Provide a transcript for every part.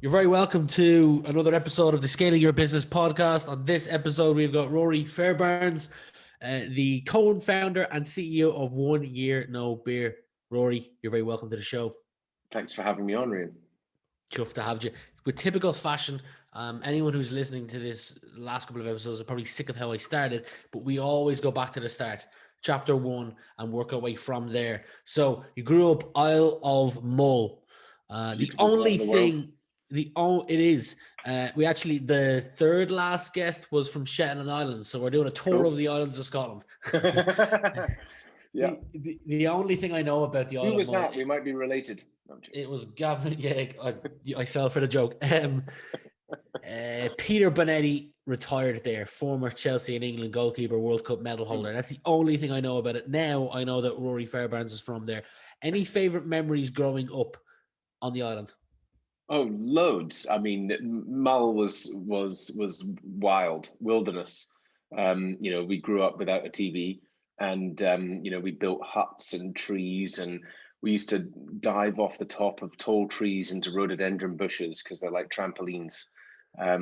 You're very welcome to another episode of the Scaling Your Business podcast. On this episode, we've got Rory Fairbairns, the co-founder and CEO of 1 Year No Beer. Rory, you're very welcome to the show. Thanks for having me on, Rian. Chuffed to have you. With typical fashion, anyone who's listening to this last couple of episodes are probably sick of how I started, but we always go back to the start, chapter one, and work our way from there. So you grew up Isle of Mull. The Beautiful part only of the world. thing, it is. We actually the third last guest was from Shetland Islands, so we're doing a tour Cool. of the islands of Scotland. Yeah. The only thing I know about the Who Isle of was Mull, that? We might be related. No, I'm joking. it was Gavin. Yeah, I fell for the joke. Peter Bonetti retired there, former Chelsea and England goalkeeper, World Cup medal holder. That's the only thing I know about it. Now I know that Rory Fairbairns is from there. Any favourite memories growing up on the island? Oh, loads. I mean, Mull was wild, wilderness. We grew up without a TV, and we built huts and trees, and we used to dive off the top of tall trees into rhododendron bushes because they're like trampolines. At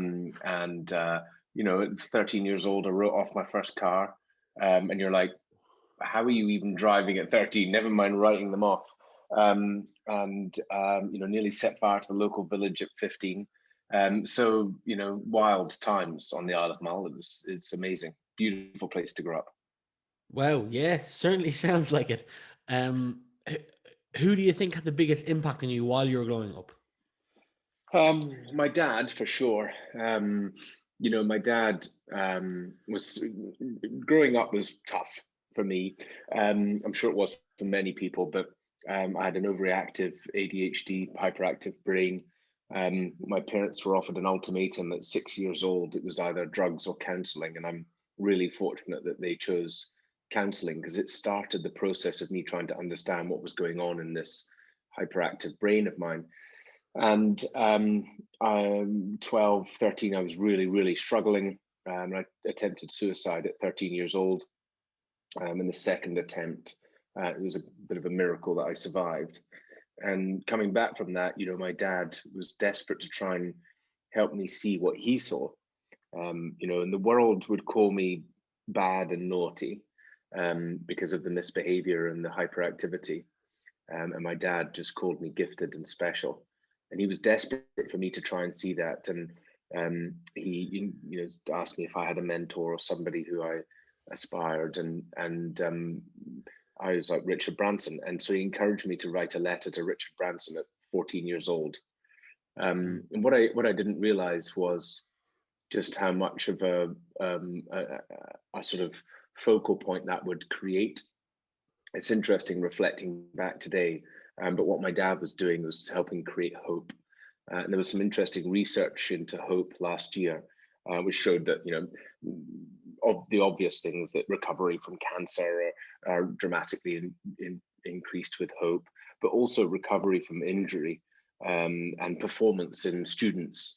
13 years old, I wrote off my first car, and you're like, how are you even driving at 13? Never mind writing them off. Nearly set fire to the local village at 15. Wild times on the Isle of Mull. It's amazing, beautiful place to grow up. Wow, yeah, certainly sounds like it. Who do you think had the biggest impact on you while you were growing up? My dad, for sure. My dad was growing up was tough for me. I'm sure it was for many people, but I had an overreactive ADHD, hyperactive brain. My parents were offered an ultimatum at 6 years old. It was either drugs or counselling, and I'm really fortunate that they chose counselling because it started the process of me trying to understand what was going on in this hyperactive brain of mine. And I'm 12, 13, I was really, really struggling. I attempted suicide at 13 years old. In the second attempt, it was a bit of a miracle that I survived. And coming back from that, my dad was desperate to try and help me see what he saw. And the world would call me bad and naughty because of the misbehavior and the hyperactivity. And my dad just called me gifted and special. And he was desperate for me to try and see that. And he asked me if I had a mentor or somebody who I aspired, and I was like Richard Branson, and so he encouraged me to write a letter to Richard Branson at 14 years old. And what I didn't realize was just how much of a sort of focal point that would create. It's interesting reflecting back today, but what my dad was doing was helping create hope. And there was some interesting research into hope last year, which showed that of the obvious things, that recovery from cancer are dramatically increased with hope, but also recovery from injury and performance in students.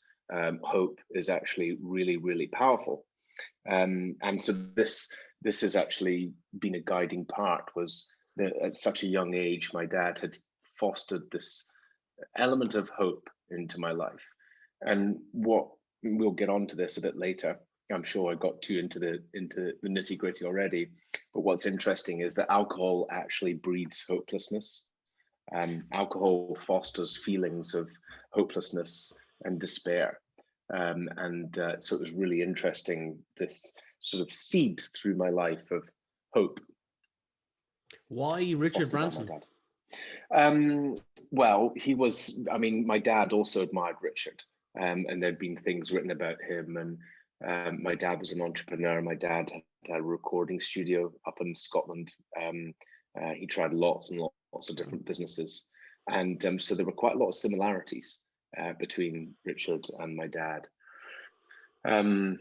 Hope is actually really, really powerful. And so this has actually been a guiding part, was that at such a young age, my dad had fostered this element of hope into my life. And what we'll get onto this a bit later. I'm sure I got too into the nitty gritty already. But what's interesting is that alcohol actually breeds hopelessness. Alcohol fosters feelings of hopelessness and despair. So it was really interesting, this sort of seed through my life of hope. Why Richard Branson? Well, he was, I mean, my dad also admired Richard, and there'd been things written about him. And my dad was an entrepreneur. My dad had a recording studio up in Scotland. He tried lots and lots of different businesses. And so there were quite a lot of similarities between Richard and my dad. I've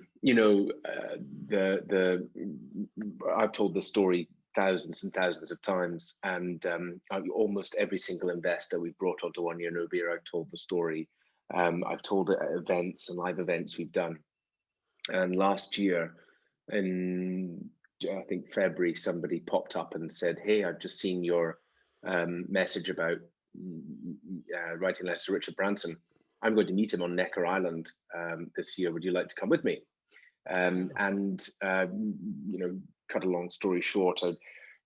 told this story thousands and thousands of times, and almost every single investor we've brought onto 1 Year No Beer, I've told the story. I've told it at events and live events we've done. And last year, in I think February, somebody popped up and said, "Hey, I've just seen your message about writing letters to Richard Branson. I'm going to meet him on Necker Island this year. Would you like to come with me? And cut a long story short, I'd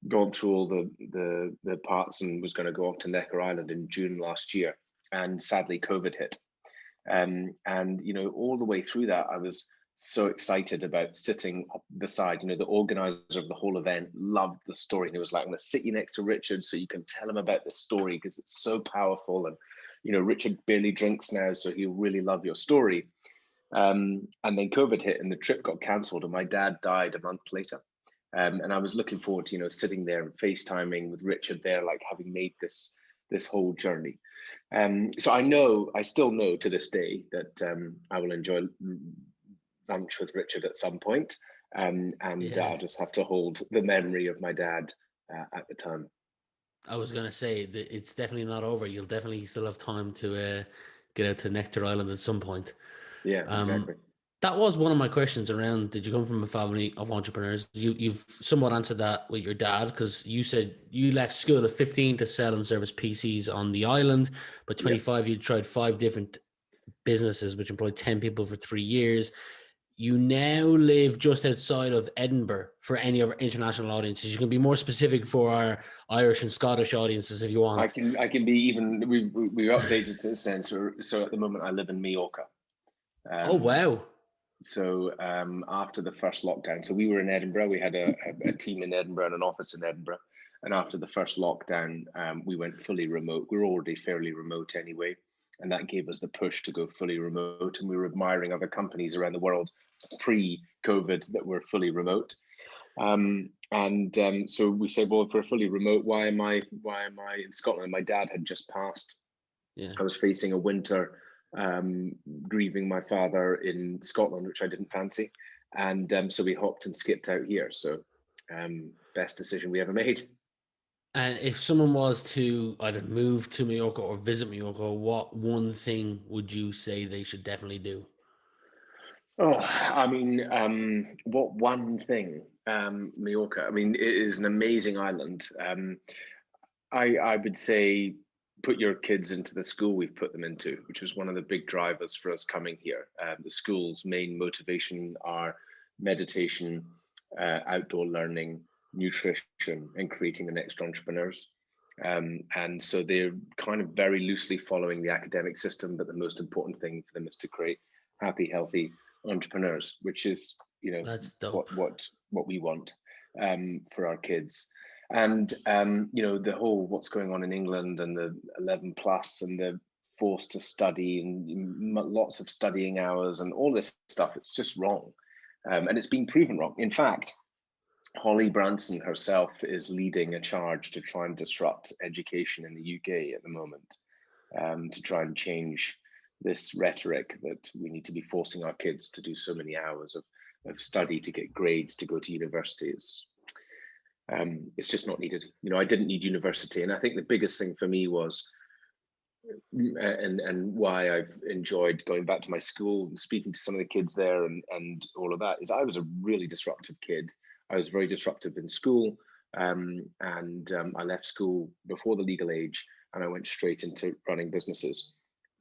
gone through all the parts and was going to go off to Necker Island in June last year, and sadly COVID hit. And all the way through that, I was so excited about sitting beside, the organizer of the whole event loved the story. And it was like, I'm going to sit you next to Richard so you can tell him about the story because it's so powerful. And, Richard barely drinks now, so he'll really love your story. And then COVID hit and the trip got cancelled and my dad died a month later. And I was looking forward to, sitting there and FaceTiming with Richard there, like having made this whole journey. So I still know to this day that I will enjoy lunch with Richard at some point. I'll just have to hold the memory of my dad at the time. I was going to say that it's definitely not over. You'll definitely still have time to get out to Nectar Island at some point. Yeah, exactly. That was one of my questions around, did you come from a family of entrepreneurs? You've somewhat answered that with your dad, because you said you left school at 15 to sell and service PCs on the island. By 25, you tried 5 different businesses, which employed 10 people for 3 years. You now live just outside of Edinburgh. For any of our international audiences, you can be more specific for our Irish and Scottish audiences if you want. I can be even. We've updated since then. So at the moment, I live in Mallorca. Oh wow! So after the first lockdown, so we were in Edinburgh. We had a team in Edinburgh and an office in Edinburgh. And after the first lockdown, we went fully remote. We were already fairly remote anyway, and that gave us the push to go fully remote. And we were admiring other companies around the world pre-COVID that were fully remote. So we said, well, if we're fully remote, why am I in Scotland? My dad had just passed. Yeah. I was facing a winter, grieving my father in Scotland, which I didn't fancy. And so we hopped and skipped out here. So best decision we ever made. And if someone was to either move to Mallorca or visit Mallorca, what one thing would you say they should definitely do? Oh, I mean, what one thing? Mallorca. I mean, it is an amazing island. I would say put your kids into the school we've put them into, which was one of the big drivers for us coming here. The school's main motivation are meditation, outdoor learning, nutrition, and creating the next entrepreneurs. And so they're kind of very loosely following the academic system, but the most important thing for them is to create happy, healthy entrepreneurs, which is That's dope. what we want for our kids. And the whole what's going on in England and the 11 plus and the forced to study and lots of studying hours and all this stuff, it's just wrong. And it's been proven wrong. In fact, Holly Branson herself is leading a charge to try and disrupt education in the UK at the moment, to try and change this rhetoric that we need to be forcing our kids to do so many hours of study to get grades to go to university. It's just not needed. I didn't need university. And I think the biggest thing for me was, and why I've enjoyed going back to my school and speaking to some of the kids there and all of that, is I was a really disruptive kid. I was very disruptive in school. I left school before the legal age and I went straight into running businesses.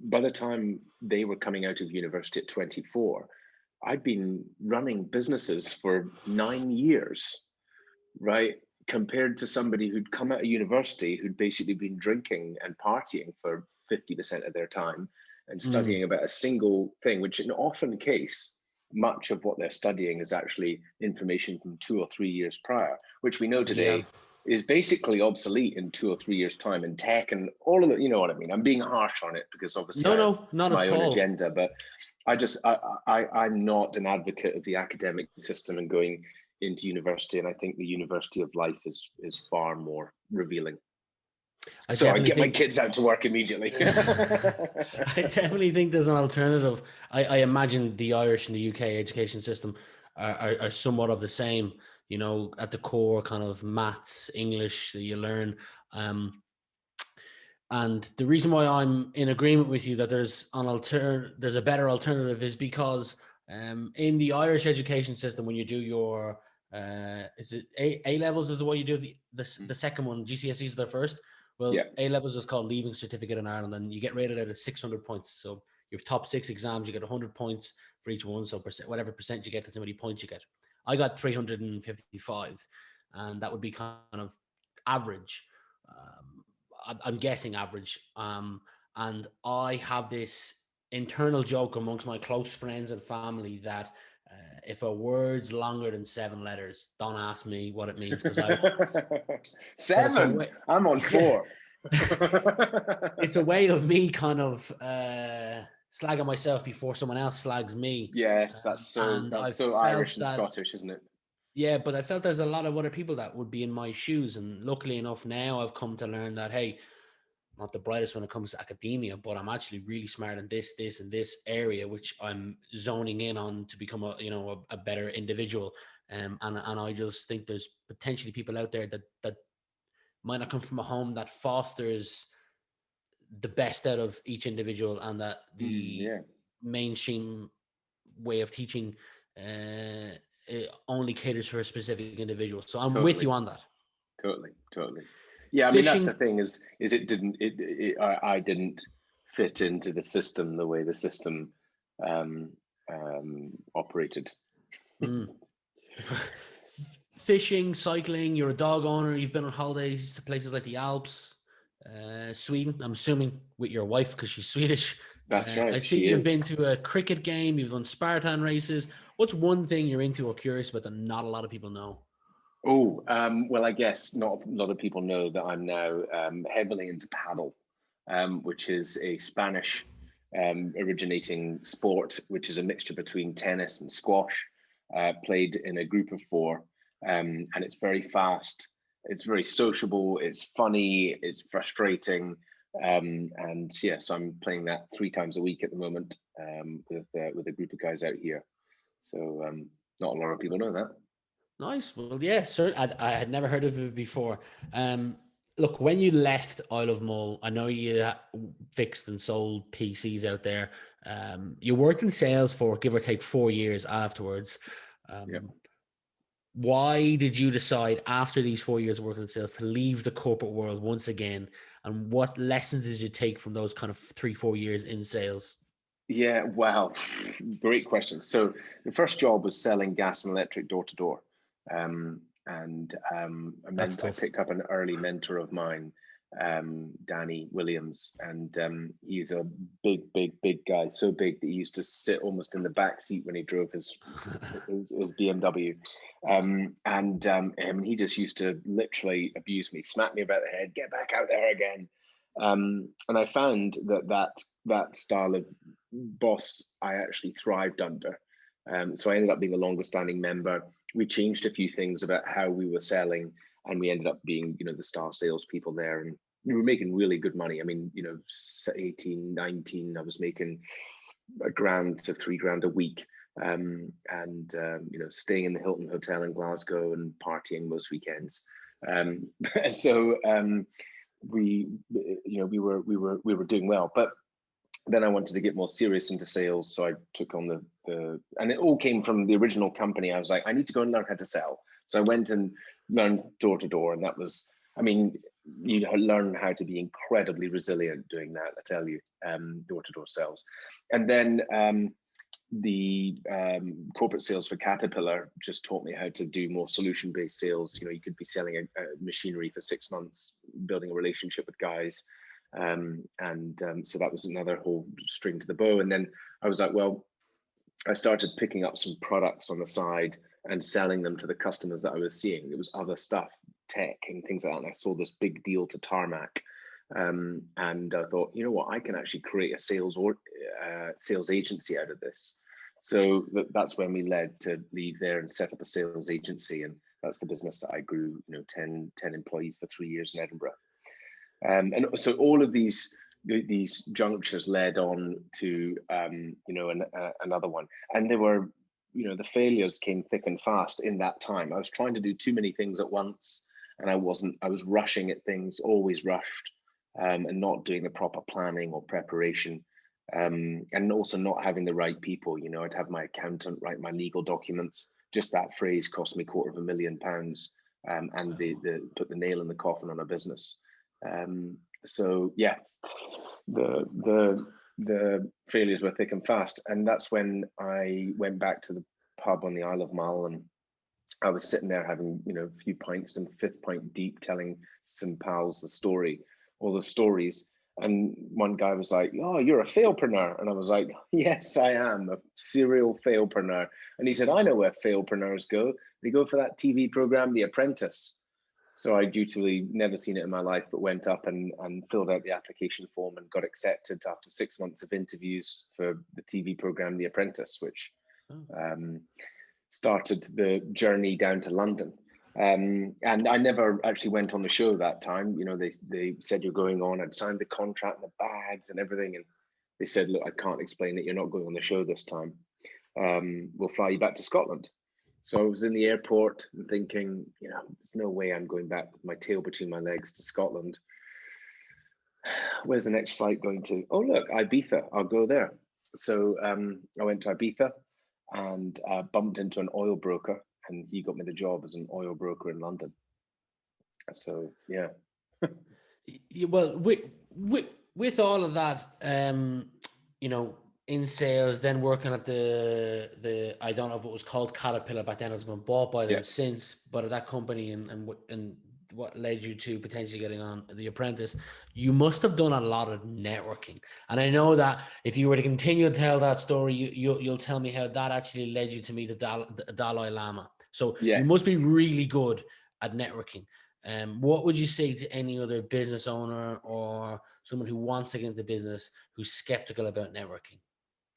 By the time they were coming out of university at 24, I'd been running businesses for 9 years, right? Compared to somebody who'd come out of university, who'd basically been drinking and partying for 50% of their time and studying about a single thing, which in often case, much of what they're studying is actually information from 2 or 3 years prior, which we know today is basically obsolete in 2 or 3 years time in tech and all of it. You know what I mean? I'm being harsh on it because obviously not my at own all. agenda, but I'm not an advocate of the academic system and going into university. And I think the university of life is far more revealing. So I get my kids out to work immediately. I definitely think there's an alternative. I imagine the Irish and the UK education system are somewhat of the same, at the core, kind of maths, English that you learn. And the reason why I'm in agreement with you that there's a better alternative is because in the Irish education system, when you do your is it A levels is the way you do the second one, GCSEs is the first. Well, A levels is called Leaving Certificate in Ireland, and you get rated out at 600 points. So your top 6 exams, you get 100 points for each one. So whatever percent you get, that's how many points you get. I got 355, and that would be kind of average. I'm guessing average. And I have this internal joke amongst my close friends and family that if a word's longer than 7 letters, don't ask me what it means, because I 7. I'm on 4. It's a way of me kind of slagging myself before someone else slags me. Yes, that's so Irish and Scottish, isn't it? Yeah, but I felt there's a lot of other people that would be in my shoes, and luckily enough, now I've come to learn that, hey, I'm not the brightest when it comes to academia, but I'm actually really smart in this, and this area, which I'm zoning in on to become a better individual. And I just think there's potentially people out there that might not come from a home that fosters the best out of each individual, and that the mainstream way of teaching it only caters for a specific individual. So I'm with you on that. Totally. Yeah, I mean, that's the thing is I didn't fit into the system the way the system operated. Fishing, cycling, you're a dog owner, you've been on holidays to places like the Alps, Sweden, I'm assuming with your wife because she's Swedish. That's right. I see you've been to a cricket game, you've done Spartan races. What's one thing you're into or curious about that not a lot of people know? Oh, well, I guess not a lot of people know that I'm now heavily into paddle, which is a Spanish originating sport, which is a mixture between tennis and squash, played in a group of 4. And it's very fast, it's very sociable, it's funny, it's frustrating. And yeah, so I'm playing that 3 times a week at the moment with a group of guys out here. So not a lot of people know that. Nice. Well, yeah, sir. I had never heard of it before. Look, when you left Isle of Mull, I know you fixed and sold PCs out there. You worked in sales for give or take 4 years afterwards. Why did you decide after these 4 years of working in sales to leave the corporate world once again? And what lessons did you take from those kind of 3-4 years in sales? Yeah, wow, great question. So the first job was selling gas and electric door to door. And then I picked up an early mentor of mine, Danny Williams, and he's a big guy, so big that he used to sit almost in the back seat when he drove his BMW. And he just used to literally abuse me, smack me about the head, get back out there again. And I found that style of boss I actually thrived under. So I ended up being a longer standing member. We changed a few things about how we were selling, and we ended up being, the star salespeople there. And we were making really good money. I mean, 18, 19, I was making $1,000 to $3,000 a week. Staying in the Hilton Hotel in Glasgow and partying most weekends. We were doing well, but then I wanted to get more serious into sales, so I took on and it all came from the original company. I was like, I need to go and learn how to sell. So I went and learned door to door, and that was, you learn how to be incredibly resilient doing that, I tell you, door to door sales. And then the corporate sales for Caterpillar just taught me how to do more solution-based sales. You could be selling a machinery for 6 months, building a relationship with guys. So that was another whole string to the bow. And then I was like, well, I started picking up some products on the side and selling them to the customers that I was seeing. It was other stuff, tech and things like that. And I saw this big deal to Tarmac. And I thought, you know what, I can actually create a sales agency out of this. So that's when we led to leave there and set up a sales agency. And that's the business that I grew, 10 employees for 3 years in Edinburgh. And so all of these junctures led on to another one, and there were the failures came thick and fast in that time. I was trying to do too many things at once, and I was rushing at things, always rushed, and not doing the proper planning or preparation, and also not having the right people. I'd have my accountant write my legal documents. Just that phrase cost me £250,000, and they put the nail in the coffin on a business. So yeah, the the failures were thick and fast. And that's when I went back to the pub on the Isle of Mull, and I was sitting there having, a few pints and fifth pint deep, telling some pals all the stories. And one guy was like, "Oh, you're a failpreneur." And I was like, "Yes, I am a serial failpreneur." And he said, "I know where failpreneurs go. They go for that TV program, The Apprentice." So I dutifully, never seen it in my life, but went up and filled out the application form and got accepted after 6 months of interviews for the TV program, The Apprentice, which started the journey down to London. And I never actually went on the show that time. They said, "You're going on." I'd signed the contract, the bags and everything. And they said, "Look, I can't explain it. You're not going on the show this time. We'll fly you back to Scotland." So I was in the airport and thinking, there's no way I'm going back with my tail between my legs to Scotland. Where's the next flight going to? Oh, look, Ibiza. I'll go there. So I went to Ibiza and bumped into an oil broker, and he got me the job as an oil broker in London. So, yeah. Well, with all of that, in sales, then working at the I don't know if it was called Caterpillar back then, it's been bought by them since, but at that company and what led you to potentially getting on The Apprentice, you must have done a lot of networking. And I know that if you were to continue to tell that story, you'll tell me how that actually led you to meet the Dalai Lama. So you must be really good at networking. What would you say to any other business owner or someone who wants to get into business who's skeptical about networking?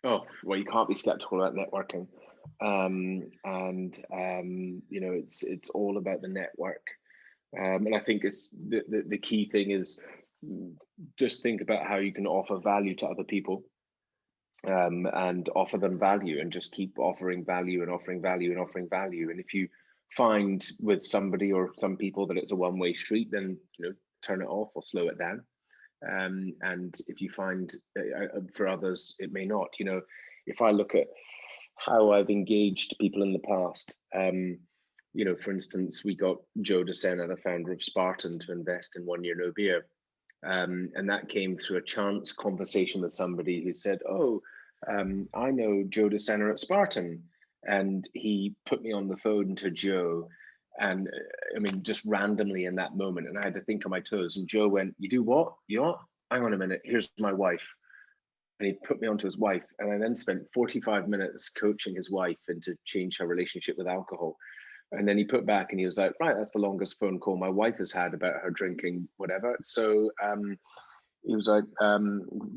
Oh, well, you can't be skeptical about networking. It's all about the network. And I think it's the key thing is just think about how you can offer value to other people, and offer them value, and just keep offering value and offering value and offering value. And if you find with somebody or some people that it's a one-way street, then turn it off or slow it down. And if you find for others it may not. If I look at how I've engaged people in the past, for instance, we got Joe DeSena, the founder of Spartan, to invest in 1 Year No Beer. And that came through a chance conversation with somebody who said, "Oh, I know Joe DeSena at Spartan." And he put me on the phone to Joe. And just randomly in that moment. And I had to think on my toes. And Joe went, "You do what? You what? Hang on a minute. Here's my wife." And he put me onto his wife. And I then spent 45 minutes coaching his wife into change her relationship with alcohol. And then he put back and he was like, "Right, that's the longest phone call my wife has had about her drinking, whatever." So he was like,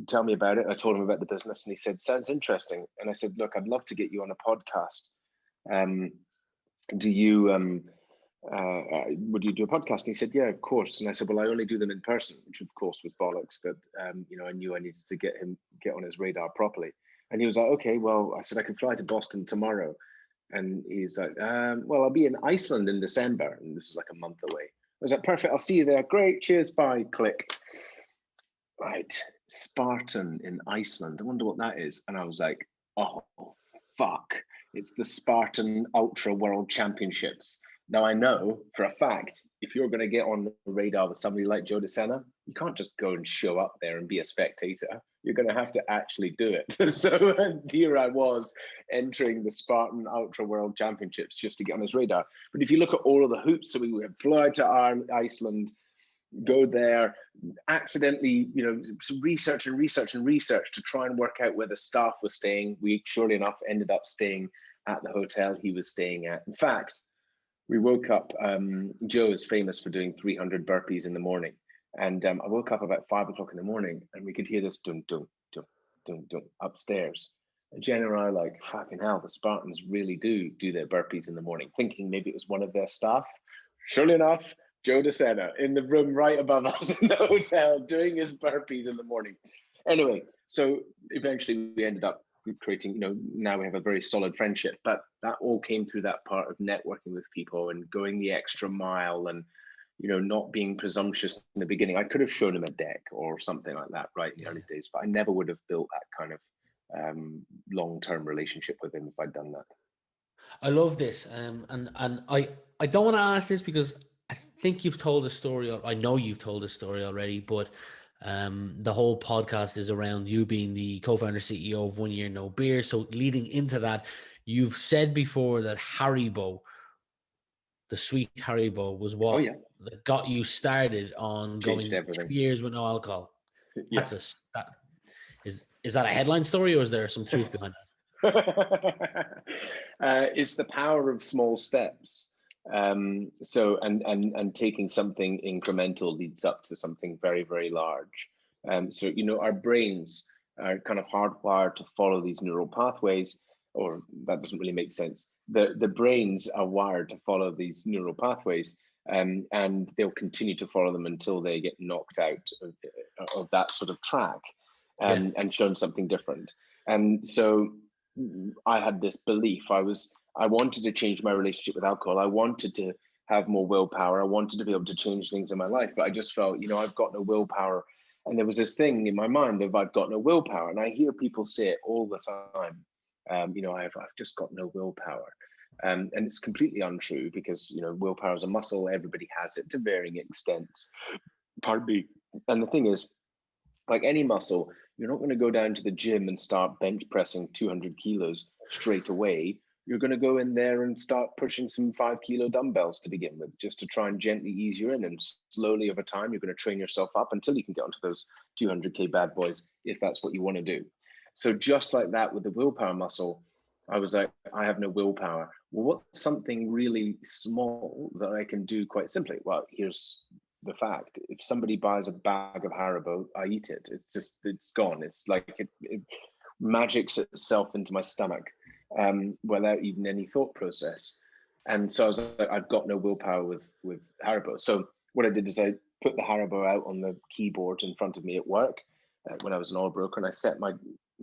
"Tell me about it." I told him about the business and he said, "Sounds interesting." And I said, "Look, I'd love to get you on a podcast. Do you, would you do a podcast?" And he said, "Yeah, of course." And I said, "Well, I only do them in person," which of course was bollocks, but I knew I needed to get on his radar properly. And he was like, "Okay, well," I said, "I can fly to Boston tomorrow." And he's like, "Well, I'll be in Iceland in December." And this is like a month away. I was like, "Perfect, I'll see you there. Great, cheers, bye," click. Right, Spartan in Iceland. I wonder what that is. And I was like, "Oh, fuck. It's the Spartan Ultra World Championships." Now, I know for a fact, if you're going to get on the radar with somebody like Joe DeSena, you can't just go and show up there and be a spectator. You're going to have to actually do it. So here I was entering the Spartan Ultra World Championships just to get on his radar. But if you look at all of the hoops, so we would fly to Iceland, go there, accidentally, research to try and work out where the staff was staying. We, surely enough, ended up staying at the hotel he was staying at. In fact, we woke up, Joe is famous for doing 300 burpees in the morning. And I woke up about 5 o'clock in the morning and we could hear this dun, dun, dun, dun, dun, upstairs. And Jen and I like, fucking hell, the Spartans really do their burpees in the morning, thinking maybe it was one of their staff. Surely enough, Joe DeSena in the room right above us in the hotel doing his burpees in the morning. Anyway, so eventually we ended up creating, now we have a very solid friendship, but that all came through that part of networking with people and going the extra mile and, not being presumptuous in the beginning. I could have shown him a deck or something like that, right, in the early days, but I never would have built that kind of long-term relationship with him if I'd done that. I love this. And I don't want to ask this because I think you've told a story. I know you've told a story already, but The whole podcast is around you being the co-founder CEO of 1 Year No Beer. So leading into that, you've said before that Haribo, the sweet Haribo, was Oh what yeah, that got you started on changed going 2 everything. years with no alcohol. Yeah. That's a that is that a headline story, or is there some truth behind that? It's the power of small steps. So and taking something incremental leads up to something very, very large. So our brains are kind of hardwired to follow these neural pathways, or that doesn't really make sense. The brains are wired to follow these neural pathways, and they'll continue to follow them until they get knocked out of that sort of track, Yeah, and shown something different. And so I had this belief. I wanted to change my relationship with alcohol. I wanted to have more willpower. I wanted to be able to change things in my life, but I just felt, I've got no willpower. And there was this thing in my mind of I've got no willpower. And I hear people say it all the time. I've just got no willpower. And it's completely untrue because, willpower is a muscle. Everybody has it to varying extents. Pardon me. And the thing is, like any muscle, you're not going to go down to the gym and start bench pressing 200 kilos straight away. You're going to go in there and start pushing some 5 kilo dumbbells to begin with, just to try and gently ease you in. And slowly over time, you're going to train yourself up until you can get onto those 200K bad boys, if that's what you want to do. So just like that with the willpower muscle, I was like, I have no willpower. Well, what's something really small that I can do quite simply? Well, here's the fact: if somebody buys a bag of Haribo, I eat it. It's gone. It's like it magics itself into my stomach, without even any thought process. And so I was like, I've got no willpower with Haribo. So what I did is I put the Haribo out on the keyboard in front of me at work, when I was an oil broker, and I set my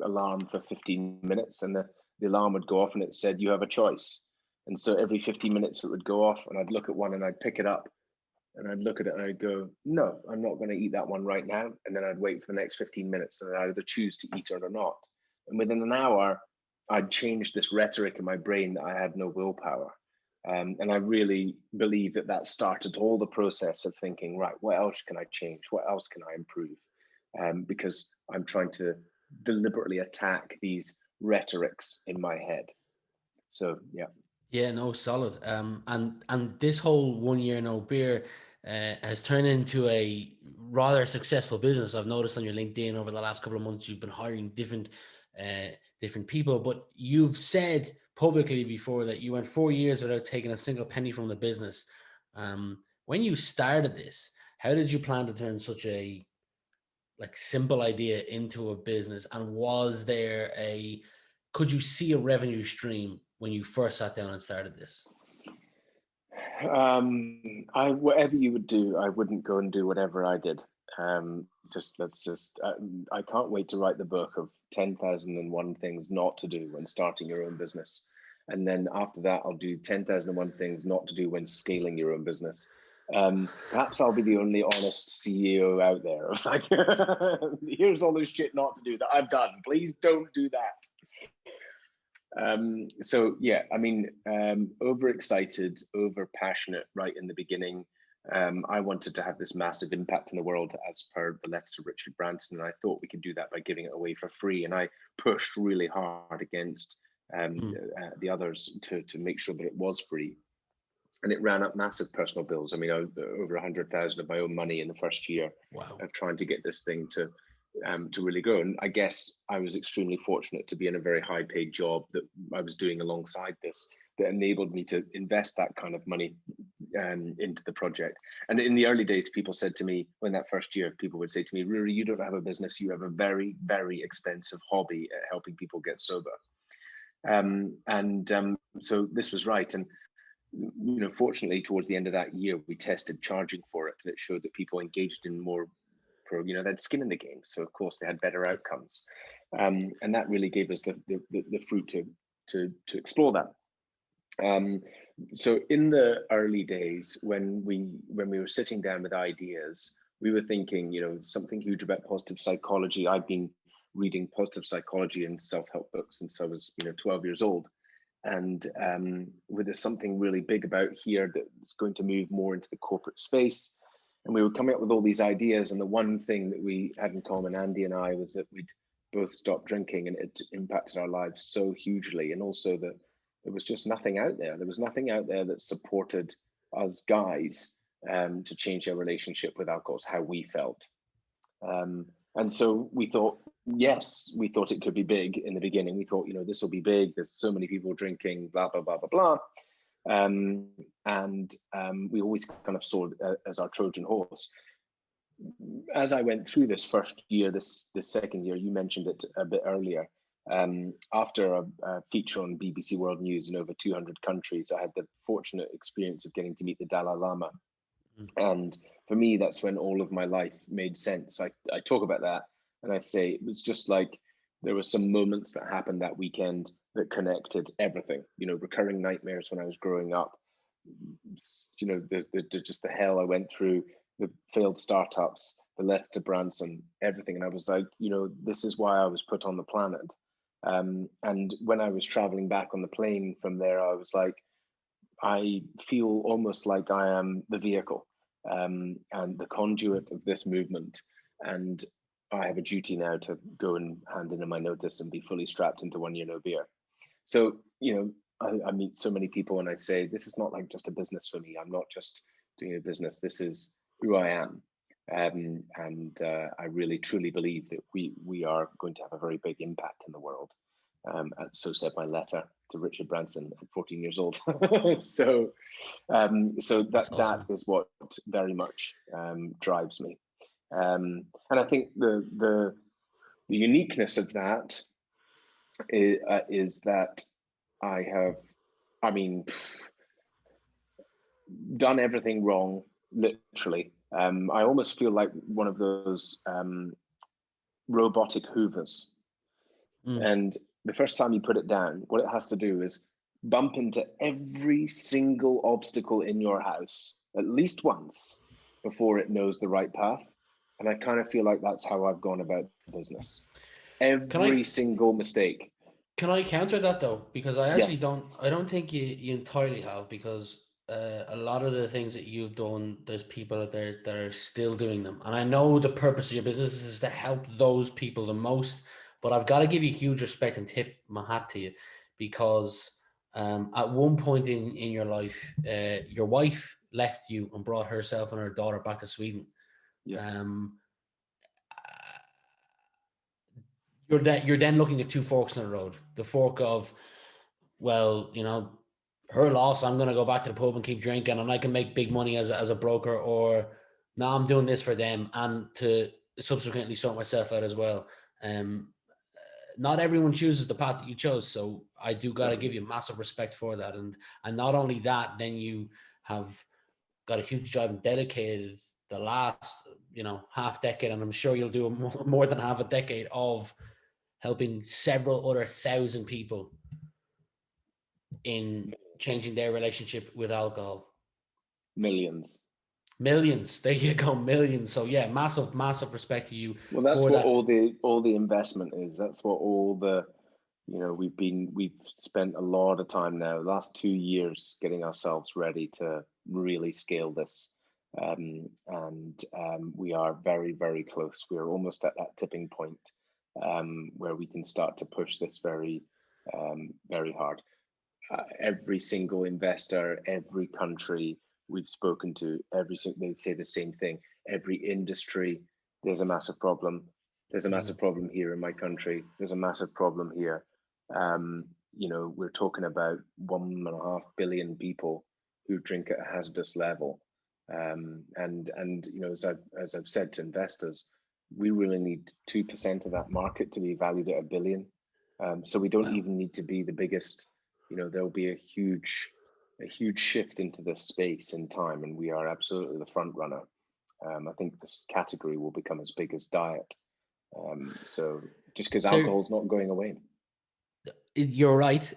alarm for 15 minutes, and the alarm would go off, and it said, "You have a choice." And so every 15 minutes it would go off, and I'd look at one and I'd pick it up, and I'd look at it and I'd go, "No, I'm not going to eat that one right now." And then I'd wait for the next 15 minutes, and I'd either choose to eat it or not. And within an hour, I'd changed this rhetoric in my brain that I had no willpower. And I really believe that started all the process of thinking, right, what else can I change? What else can I improve? Because I'm trying to deliberately attack these rhetorics in my head. So, yeah. yeah, no, solid. And this whole 1 Year No Beer has turned into a rather successful business. I've noticed on your LinkedIn over the last couple of months you've been hiring different people, but you've said publicly before that you went 4 years without taking a single penny from the business. When you started this, how did you plan to turn such a simple idea into a business? And could you see a revenue stream when you first sat down and started this? Whatever you would do, I wouldn't go and do whatever I did. I can't wait to write the book of 10,001 things not to do when starting your own business. And then after that, I'll do 10,001 things not to do when scaling your own business. Perhaps I'll be the only honest CEO out there. Like, here's all this shit not to do that I've done. Please don't do that. So yeah, I mean, overexcited, over passionate right in the beginning. I wanted to have this massive impact in the world as per the letter of Richard Branson, and I thought we could do that by giving it away for free. And I pushed really hard against the others to make sure that it was free. And it ran up massive personal bills. I mean, over 100,000 of my own money in the first year. Wow. Of trying to get this thing to really grow. And I guess I was extremely fortunate to be in a very high paid job that I was doing alongside this, that enabled me to invest that kind of money into the project. And in the early days, people said to me, when that first year, people would say to me, "Ruari, you don't have a business, you have a very, very expensive hobby at helping people get sober." So this was right. And fortunately, towards the end of that year, we tested charging for it, and it showed that people engaged in more they had skin in the game. So of course they had better outcomes. And that really gave us the fruit to explore that. So in the early days, when we were sitting down with ideas, we were thinking, something huge about positive psychology. I've been reading positive psychology and self-help books since I was, 12 years old. And there's something really big about here that's going to move more into the corporate space. And we were coming up with all these ideas. And the one thing that we had in common, Andy and I, was that we'd both stopped drinking, and it impacted our lives so hugely. And also that there was just nothing out there. There was nothing out there that supported us guys to change our relationship with alcohol, how we felt. And so we thought, yes, we thought it could be big in the beginning. We thought, this will be big. There's so many people drinking, blah, blah, blah, blah, blah. We always kind of saw it as our Trojan horse. As I went through this first year, this second year, you mentioned it a bit earlier. After a feature on BBC World News in over 200 countries, I had the fortunate experience of getting to meet the Dalai Lama. And for me, that's when all of my life made sense. I talk about that, and I say it was just like there were some moments that happened that weekend that connected everything. Recurring nightmares when I was growing up. Just the hell I went through, the failed startups, the letter to Branson, everything. And I was like, this is why I was put on the planet. And when I was traveling back on the plane from there, I was like, I feel almost like I am the vehicle and the conduit of this movement. And I have a duty now to go and hand in my notice and be fully strapped into 1 year no beer. So, I meet so many people and I say, this is not like just a business for me. I'm not just doing a business. This is who I am. I really, truly believe that we are going to have a very big impact in the world. So said my letter to Richard Branson at 14 years old. So awesome. That is what very much drives me. And I think the uniqueness of that is that I have, done everything wrong, literally. I almost feel like one of those robotic hoovers. And the first time you put it down, what it has to do is bump into every single obstacle in your house at least once before it knows the right path. And I kind of feel like that's how I've gone about business. Every single mistake. Can I counter that though? Because I actually Yes. I don't think you entirely have, because a lot of the things that you've done, there's people out there that are still doing them. And I know the purpose of your business is to help those people the most, but I've got to give you huge respect and tip my hat to you, because at one point in your life, your wife left you and brought herself and her daughter back to Sweden. Yeah. You're then looking at two forks in the road. The fork of, well, her loss, I'm going to go back to the pub and keep drinking and I can make big money as a broker, or now I'm doing this for them and to subsequently sort myself out as well. Not everyone chooses the path that you chose. So I do got to give you massive respect for that. And not only that, then you have got a huge drive and dedicated the last, half decade, and I'm sure you'll do more than half a decade of helping several other thousand people in changing their relationship with alcohol. Millions. There you go, millions. So yeah, massive respect to you. Well, that's what all the investment is. That's what all the, we've spent a lot of time now, last 2 years, getting ourselves ready to really scale this. We are very, very close. We are almost at that tipping point where we can start to push this very, very hard. Every single investor, every country we've spoken to, they say the same thing. Every industry, there's a massive problem. There's a massive problem here in my country. There's a massive problem here. We're talking about 1.5 billion people who drink at a hazardous level. As I've said to investors, we really need 2% of that market to be valued at $1 billion. So we don't even need to be the biggest. There'll be a huge shift into this space in time, and we are absolutely the front runner. I think this category will become as big as diet. So just because alcohol is not going away. You're right.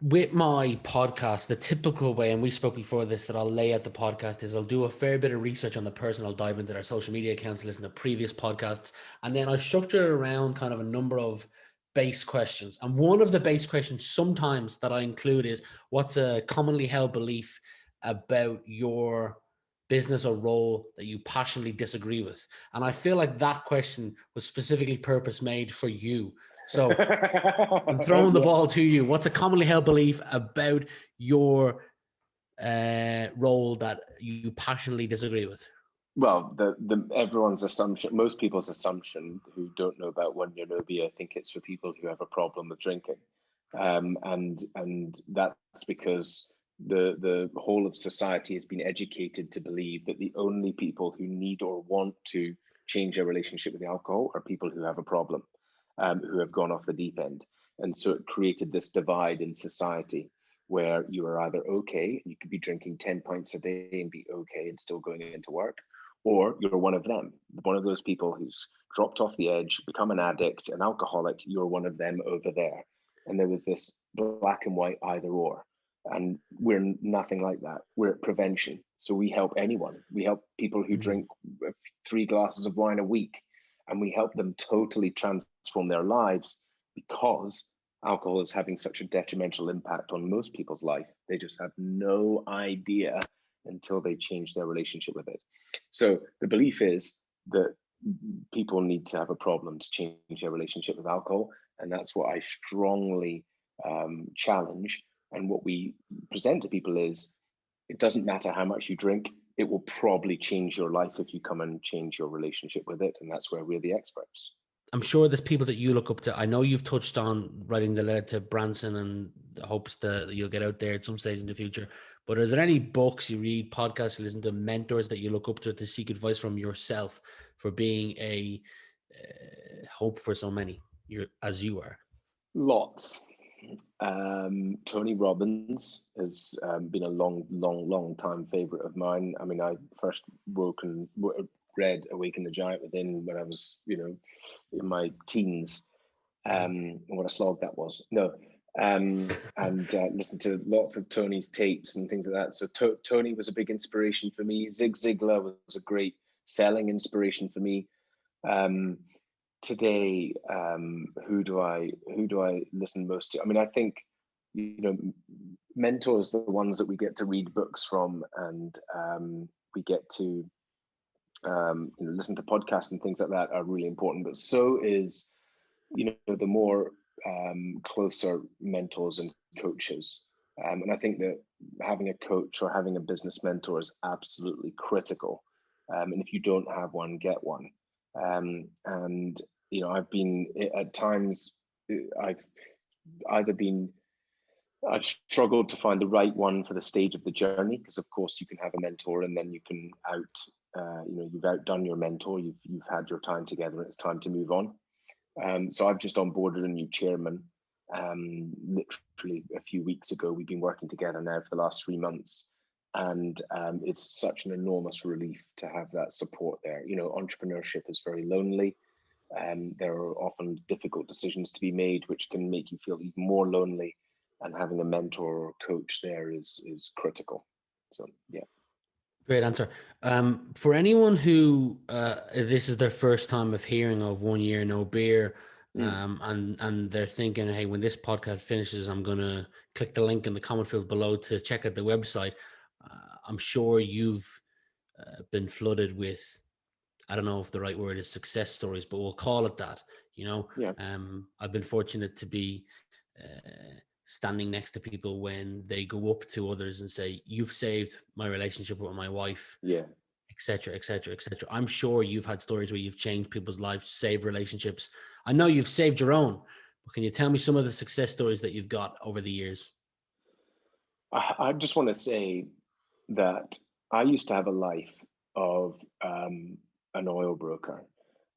With my podcast, the typical way, and we spoke before this, that I'll lay out the podcast is I'll do a fair bit of research on the person. I'll dive into their social media accounts, listen to previous podcasts, and then I structure it around kind of a number of base questions. And one of the base questions sometimes that I include is, what's a commonly held belief about your business or role that you passionately disagree with? And I feel like that question was specifically purpose made for you. So I'm throwing the ball to you. What's a commonly held belief about your role that you passionately disagree with? Well, the everyone's assumption, most people's assumption who don't know about one year no beer, think it's for people who have a problem with drinking, and that's because the whole of society has been educated to believe that the only people who need or want to change their relationship with alcohol are people who have a problem, who have gone off the deep end, and so it created this divide in society where you are either okay, you could be drinking 10 pints a day and be okay and still going into work, or you're one of them, one of those people who's dropped off the edge, become an addict, an alcoholic. You're one of them over there. And there was this black and white either or. And we're nothing like that. We're at prevention. So we help anyone. We help people who drink 3 glasses of wine a week, and we help them totally transform their lives because alcohol is having such a detrimental impact on most people's life. They just have no idea until they change their relationship with it. So the belief is that people need to have a problem to change their relationship with alcohol. And that's what I strongly challenge. And what we present to people is, it doesn't matter how much you drink, it will probably change your life if you come and change your relationship with it. And that's where we're the experts. I'm sure there's people that you look up to. I know you've touched on writing the letter to Branson and hopes that you'll get out there at some stage in the future. But are there any books you read, podcasts you listen to, mentors that you look up to seek advice from yourself for being a hope for so many, as you are? Lots. Tony Robbins has been a long time favorite of mine. I mean, I first read Awaken the Giant Within when I was, in my teens. What a slog that was. No. And listened to lots of Tony's tapes and things like that. So Tony was a big inspiration for me. Zig Ziglar was a great selling inspiration for me. Today, who do I listen most to? I mean, I think, mentors, the ones that we get to read books from, and we get to listen to podcasts and things like that are really important. But so is, the more closer mentors and coaches. And I think that having a coach or having a business mentor is absolutely critical. And if you don't have one, get one. And I've been at times, I've struggled to find the right one for the stage of the journey, because of course you can have a mentor and then you can you've outdone your mentor, you've had your time together, and it's time to move on. So I've just onboarded a new chairman, literally a few weeks ago. We've been working together now for the last 3 months, and it's such an enormous relief to have that support there. Entrepreneurship is very lonely. There are often difficult decisions to be made, which can make you feel even more lonely. And having a mentor or coach there is critical. So, yeah. Great answer. For anyone who this is their first time of hearing of 1 year no beer, and they're thinking, hey, when this podcast finishes, I'm going to click the link in the comment field below to check out the website. I'm sure you've been flooded with, I don't know if the right word is success stories, but we'll call it that. Yeah. I've been fortunate to be standing next to people when they go up to others and say, you've saved my relationship with my wife, etc., etc., etc. I'm sure you've had stories where you've changed people's lives, saved relationships. I know you've saved your own, but can you tell me some of the success stories that you've got over the years? I just want to say that I used to have a life of an oil broker,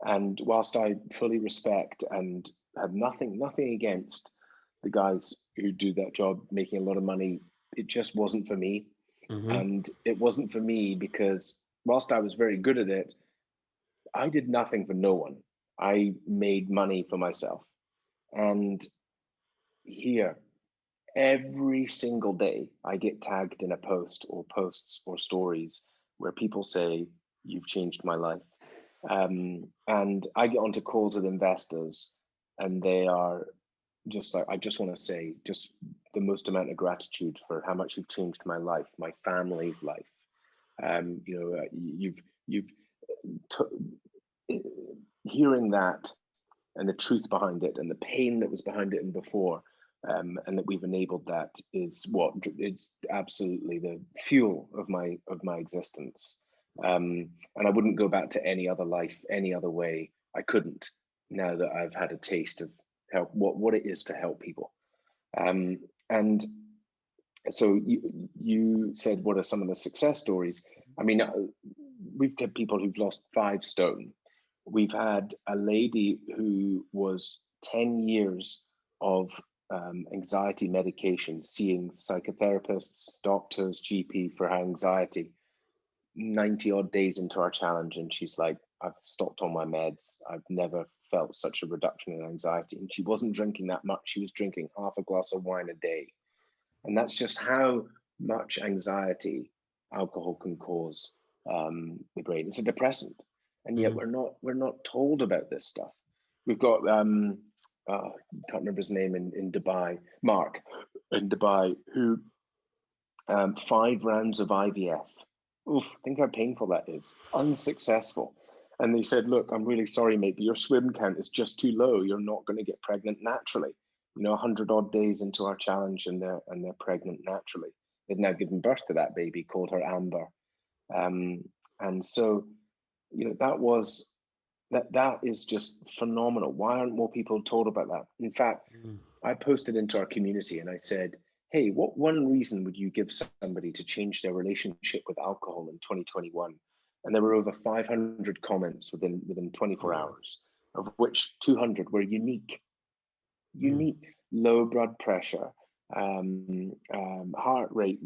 and whilst I fully respect and have nothing against the guys who do that job making a lot of money, it just wasn't for me. And it wasn't for me because whilst I was very good at it, I did nothing for no one. I made money for myself. And here, every single day, I get tagged in a post or posts or stories where people say, you've changed my life. And I get onto calls with investors, and they are just like, I just want to say just the most amount of gratitude for how much you've changed my life, my family's life. You've hearing that and the truth behind it and the pain that was behind it and before, and that we've enabled that is what it's absolutely the fuel of my existence. And I wouldn't go back to any other life any other way. I couldn't, now that I've had a taste of help, what it is to help people. And so you said, what are some of the success stories? I mean, we've got people who've lost 5 stone. We've had a lady who was 10 years of anxiety medication, seeing psychotherapists, doctors, GP for her anxiety, 90 odd days into our challenge. And she's like, I've stopped all my meds. I've never felt such a reduction in anxiety. And she wasn't drinking that much. She was drinking half a glass of wine a day. And that's just how much anxiety alcohol can cause the brain. It's a depressant, and yet we're not told about this stuff. We've got I can't remember his name in Dubai, Mark in Dubai, who 5 rounds of IVF. Oof, think how painful that is. Unsuccessful. And they said, look, I'm really sorry, mate, but your swim count is just too low. You're not going to get pregnant naturally. 100 odd days into our challenge, and they're pregnant naturally. They've now given birth to that baby, called her Amber. And so, that is just phenomenal. Why aren't more people told about that? In fact, I posted into our community and I said, hey, what one reason would you give somebody to change their relationship with alcohol in 2021? And there were over 500 comments within 24 hours, of which 200 were unique. Low blood pressure, heart rate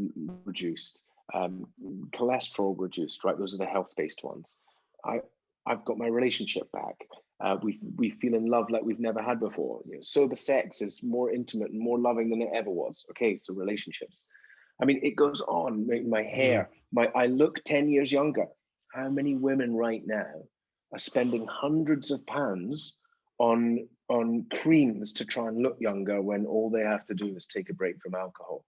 reduced, cholesterol reduced, right? Those are the health-based ones. I've got my relationship back. We feel in love like we've never had before. Sober sex is more intimate and more loving than it ever was. Okay, so relationships. I mean, it goes on. My hair, I look 10 years younger. How many women right now are spending hundreds of pounds on creams to try and look younger when all they have to do is take a break from alcohol?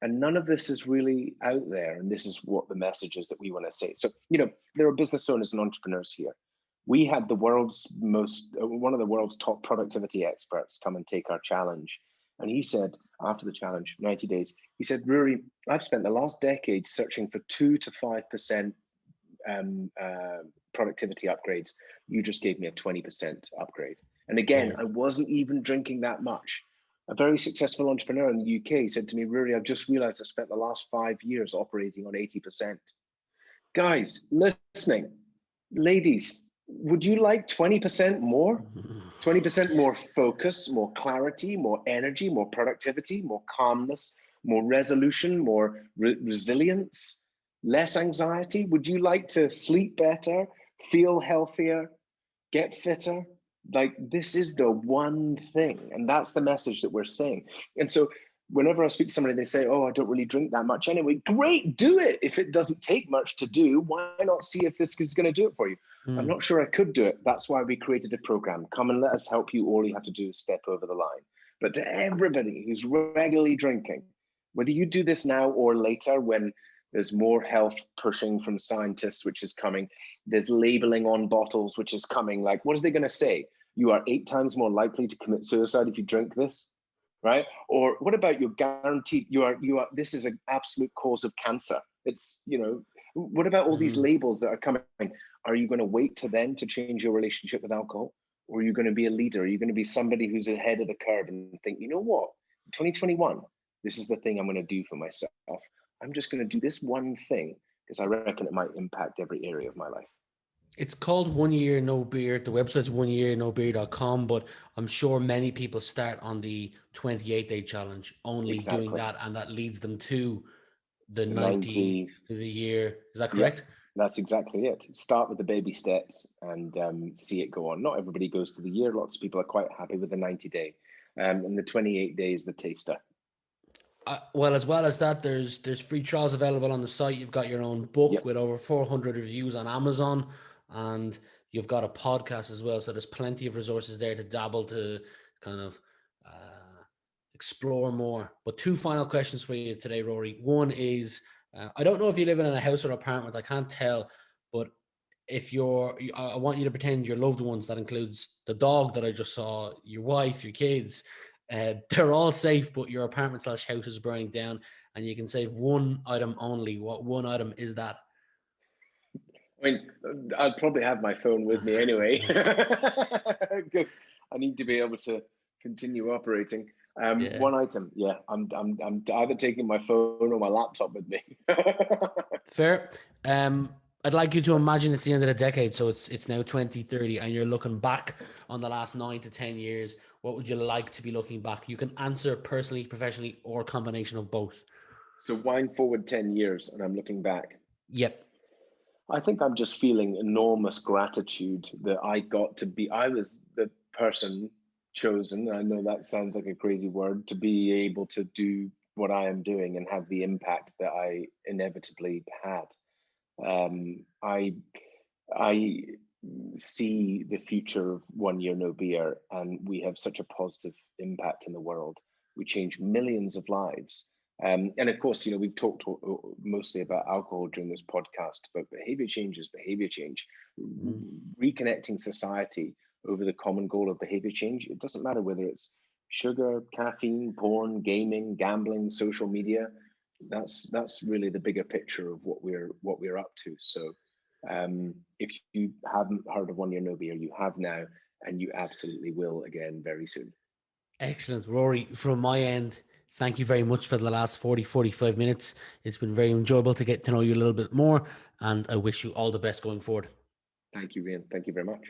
And none of this is really out there. And this is what the message is that we want to say. So, there are business owners and entrepreneurs here. We had one of the world's top productivity experts come and take our challenge. And he said, after the challenge, 90 days, he said, Ruari, I've spent the last decade searching for 2 to 5% productivity upgrades. You just gave me a 20% upgrade. And again, I wasn't even drinking that much. A very successful entrepreneur in the UK said to me, Ruari, I've just realized I spent the last 5 years operating on 80%. Guys, listening, ladies, would you like 20% more? 20% more focus, more clarity, more energy, more productivity, more calmness, more resolution, more resilience, less anxiety? Would you like to sleep better, feel healthier, get fitter? Like, this is the one thing. And that's the message that we're saying. And so whenever I speak to somebody, they say, oh, I don't really drink that much anyway. Great, do it. If it doesn't take much to do, why not see if this is going to do it for you? I'm not sure I could do it. That's why we created a program. Come and let us help you. All you have to do is step over the line. But to everybody who's regularly drinking, whether you do this now or later, when there's more health pushing from scientists, which is coming, there's labeling on bottles, which is coming. Like, what are they going to say? You are 8 times more likely to commit suicide if you drink this, right? Or what about you're guaranteed, this is an absolute cause of cancer. It's, what about all these labels that are coming? Are you going to wait to then to change your relationship with alcohol? Or are you going to be a leader? Are you going to be somebody who's ahead of the curve and think, you know what, 2021, this is the thing I'm going to do for myself. I'm just going to do this one thing because I reckon it might impact every area of my life. It's called 1 Year No Beer. The website's oneyearnobeer.com, but I'm sure many people start on the 28-day challenge only doing that, and that leads them to the 90 to the year. Is that correct? Yep, that's exactly it. Start with the baby steps and see it go on. Not everybody goes to the year. Lots of people are quite happy with the 90-day. And the 28 days, the taster. Well as that, there's free trials available on the site. You've got your own book with over 400 reviews on Amazon, and you've got a podcast as well. So there's plenty of resources there to dabble, to kind of explore more. But 2 final questions for you today, Ruari. One is, I don't know if you live in a house or apartment. I can't tell, but if I want you to pretend your loved ones. That includes the dog that I just saw, your wife, your kids. They're all safe, but your apartment / house is burning down, and you can save one item only. What one item is that? I mean, I'd probably have my phone with me anyway, because I need to be able to continue operating. Yeah, One item, yeah, I'm either taking my phone or my laptop with me. fair. I'd like you to imagine it's the end of the decade, so it's now 2030, and you're looking back on the last 9 to 10 years. What would you like to be looking back? You can answer personally, professionally, or a combination of both. So wind forward 10 years and I'm looking back. Yep. I think I'm just feeling enormous gratitude that I was the person chosen. I know that sounds like a crazy word, to be able to do what I am doing and have the impact that I inevitably had. I see the future of 1 year no beer, and we have such a positive impact in the world. We change millions of lives. And of course, we've talked mostly about alcohol during this podcast, but behavior change is behavior change. Mm. Reconnecting society over the common goal of behavior change. It doesn't matter whether it's sugar, caffeine, porn, gaming, gambling, social media. That's really the bigger picture of what we're up to. So if you haven't heard of 1 year no beer, you have now, and you absolutely will again very soon. Excellent. Rory, from my end, thank you very much for the last 45 minutes. It's been very enjoyable to get to know you a little bit more, and I wish you all the best going forward. Thank you, Rian. Thank you very much.